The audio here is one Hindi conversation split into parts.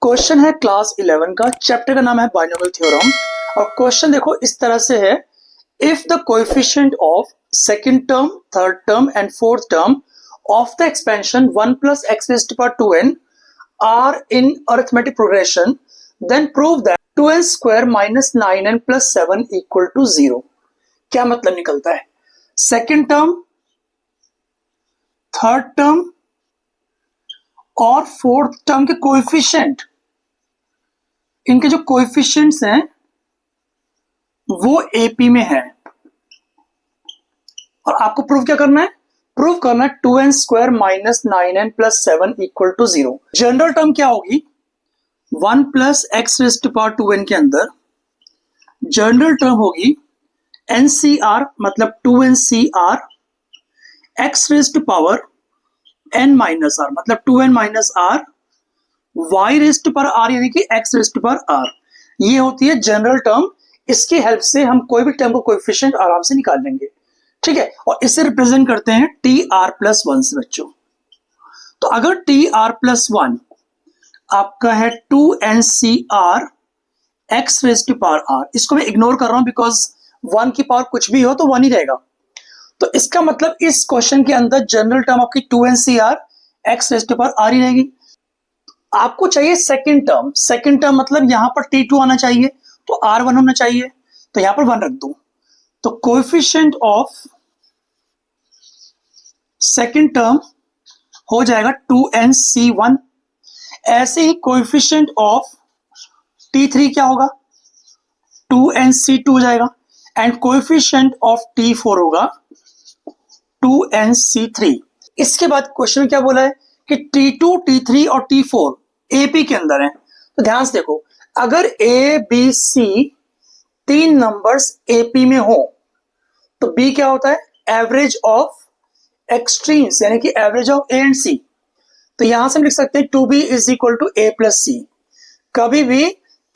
क्वेश्चन है क्लास 11 का, चैप्टर का नाम है बाइनोमियल थ्योरम। और क्वेश्चन देखो इस तरह से है, if the coefficient of second term, third term and fourth term of the expansion 1 plus x raised to power 2n are in arithmetic progression, then prove that 2n square minus 9n plus 7 equal to 0। क्या मतलब निकलता है? सेकंड टर्म, थर्ड टर्म और फोर्थ टर्म के कोएफिशिएंट, इनके जो कोएफिशिएंट्स हैं वो एपी में है। और आपको प्रूव क्या करना है? प्रूव करना है 2n square minus 9n plus 7 equal to 0। General term क्या होगी? 1 plus x raise to power 2n के अंदर जनरल टर्म होगी NCR, मतलब 2NCR x raise to power n minus r, मतलब 2n minus r y raise to power r, यानी कि x raise to power r। ये होती है जनरल टर्म। इसकी हेल्प से हम कोई भी टर्म को कोएफिशिएंट आराम से निकाल लेंगे, ठीक है। और इसे रिप्रेजेंट करते हैं TR प्लस 1 से बच्चों। तो अगर TR प्लस 1 आपका है 2NCR x raise to power r, इसको मैं इग्नोर कर रहा हूं बिकॉज 1 की पावर कुछ भी हो तो 1 ही रहेगा। तो इसका मतलब इस क्वेश्चन के अंदर जनरल टर्म आपकी 2NCR x raise to power r ही रहेगी। आपको चाहिए सेकंड टर्म। सेकंड टर्म मतलब यहां पर T2 आना चाहिए, तो R1 होना चाहिए, तो यहां पर 1 रख दो। तो कोएफिशिएंट ऑफ सेकंड टर्म हो जाएगा 2NC1। ऐसे ही कोएफिशिएंट ऑफ T3 क्या होगा? 2NC2 हो जाएगा। एंड कोएफिशिएंट ऑफ T4 होगा 2NC3। इसके बाद क्वेश्चन में क्या बोला है कि T2, T3 और T4 AP के अंदर है। तो ध्यान से देखो, अगर A, B, C तीन नंबर्स AP में हो तो B क्या होता है? एवरेज ऑफ एक्सट्रीम्स, यानी कि average of A and C। तो यहां से हम लिख सकते हैं 2B is equal to A plus C। कभी भी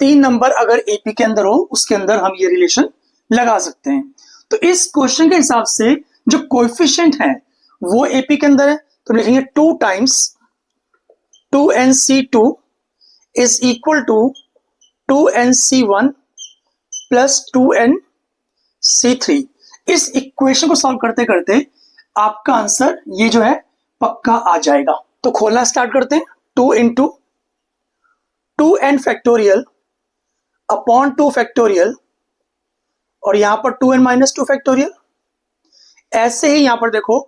तीन नंबर अगर AP के अंदर हो उसके अंदर हम ये रिलेशन लगा सकते हैं। तो इस क्वेश्चन के हिसाब से जो कोएफिशिएंट है वो AP के अंदर है, तो लिखेंगे 2 times 2NC2 is equal to 2NC1 plus 2NC3। इस इक्वेशन को सॉल्व करते करते आपका आंसर ये जो है पक्का आ जाएगा। तो खोलना स्टार्ट करते हैं। 2 into 2n factorial upon 2 factorial, और यहां पर 2n माइनस 2 फैक्टोरियल। ऐसे ही यहां पर देखो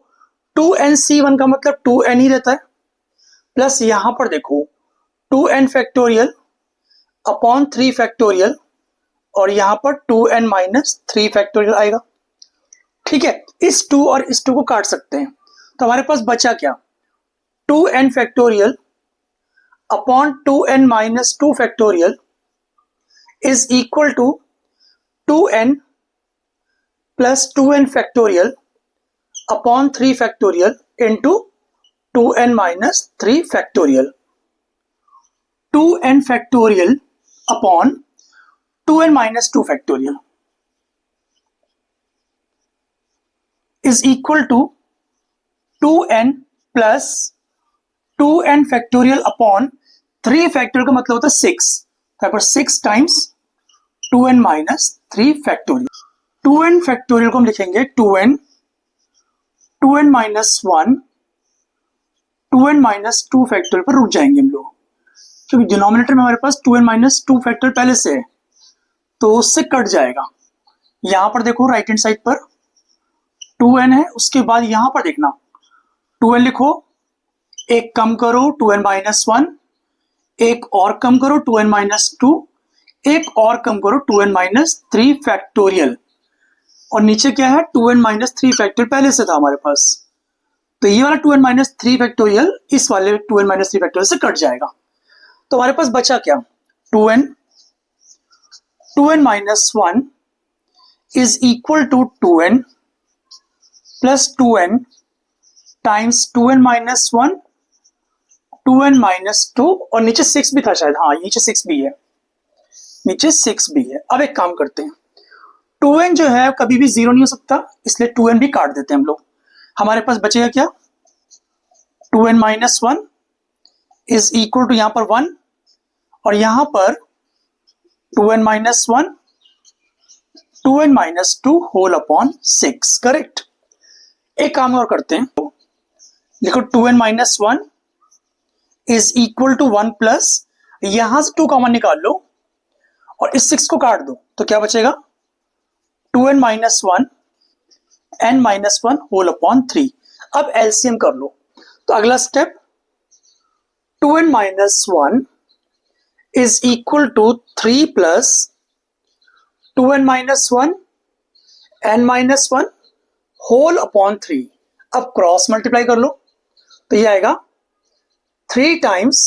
2NC1 का मतलब 2n ही रहता है, प्लस यहां पर देखो 2n फैक्टोरियल अपॉन 3 फैक्टोरियल, और यहां पर 2n माइनस 3 फैक्टोरियल आएगा, ठीक है। इस 2 और इस 2 को काट सकते हैं, तो हमारे पास बचा क्या? 2n factorial upon 2n minus 2 factorial is equal to 2n plus 2n factorial upon 3 factorial into 2n minus 3 factorial. 2n factorial upon 2n minus 2 factorial is equal to 2n plus 2n factorial upon 3 factorial का मतलब होता है 6। यहाँ पर 6 times 2n minus 3 factorial. 2n factorial को हम लिखेंगे 2n minus 1, 2n minus 2 factorial पर रुक जाएंगे हम लोग, क्योंकि डिनोमिनेटर में हमारे पास 2n माइनस 2 फैक्टोरियल पहले से है, तो उससे कट जाएगा। यहां पर देखो राइट हैंड साइड पर 2n है, उसके बाद यहां पर देखना 2n लिखो, एक कम करो 2n माइनस 1, एक और कम करो 2n माइनस 2, एक और कम करो 2n माइनस 3 फैक्टोरियल, और नीचे क्या है? 2n माइनस 3 फैक्टोरियल पहले से था हमारे पास, तो ये वाला 2n माइनस 3 फैक्टोरियल इस वाले 2n माइनस 3 फैक्टोरियल से कट जाएगा। तो हमारे पास बचा क्या? 2n minus 1 is equal to 2n plus 2n times 2n minus 1, 2n minus 2, और नीचे 6 भी था शायद, हाँ नीचे 6 भी है, नीचे 6 भी है। अब एक काम करते हैं, 2n जो है कभी भी 0 नहीं हो सकता, इसलिए 2n भी काट देते हैं हम लोग। हमारे पास बचेगा क्या? 2n minus 1 is equal to यहां पर 1, और यहां पर 2n minus 1 2n minus 2 whole upon 6। Correct. एक काम और करते हैं, देखो 2n minus 1 is equal to 1 plus, यहां से 2 कॉमन निकाल लो और इस 6 को काट दो तो क्या बचेगा 2n minus 1 n minus 1 whole upon 3। अब एलसीएम कर लो तो अगला step 2n minus 1 is equal to 3 plus 2n minus 1 n minus 1 whole upon 3। अब क्रॉस मल्टीप्लाई कर लो तो ये आएगा 3 times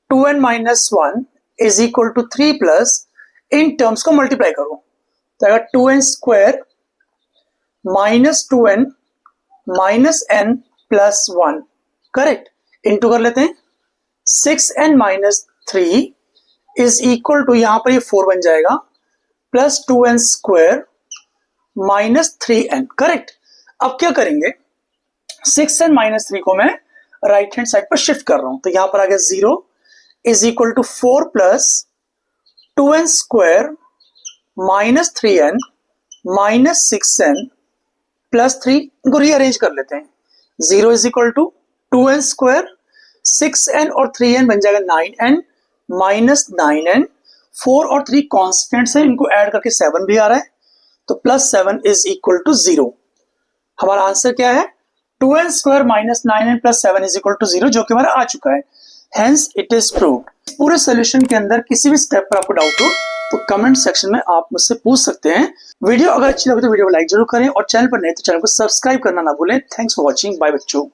2n minus 1 is equal to 3 plus, इन टर्म्स को मल्टीप्लाई करो तो आएगा 2n square minus 2n minus n plus 1। Correct. Into कर लेते हैं 6n minus 3 is equal to, यहां पर ये 4 बन जाएगा, plus 2n square minus 3n। Correct. अब क्या करेंगे 6n माइनस 3 को मैं राइट हैंड साइड पर शिफ्ट कर रहा हूं तो यहां पर आ गया 0 is equal to 4 plus 2n square minus 3n minus 6n plus 3। इनको रीअरेंज कर लेते हैं। 0 is equal to 2n square 6n और 3n बन जाएगा 9n माइनस 9n। 4 और 3 कॉन्स्टेंट्स हैं, इनको ऐड करके 7 भी आ रहा है तो प्लस 7 इज इक्वल टू 0। हमारा आंसर क्या है 2n square minus 9n plus 7 is equal to 0, जो कि हमारा आ चुका है। Hence it is proved. पूरे सॉल्यूशन के अंदर किसी भी स्टेप पर आपको डाउट हो तो कमेंट सेक्शन में आप मुझसे पूछ सकते हैं। वीडियो अगर अच्छी लगे तो वीडियो को लाइक जरूर करें और चैनल पर नए तो चैनल को सब्सक्राइब करना ना भूलें। Thanks for watching. बाय बच्चों।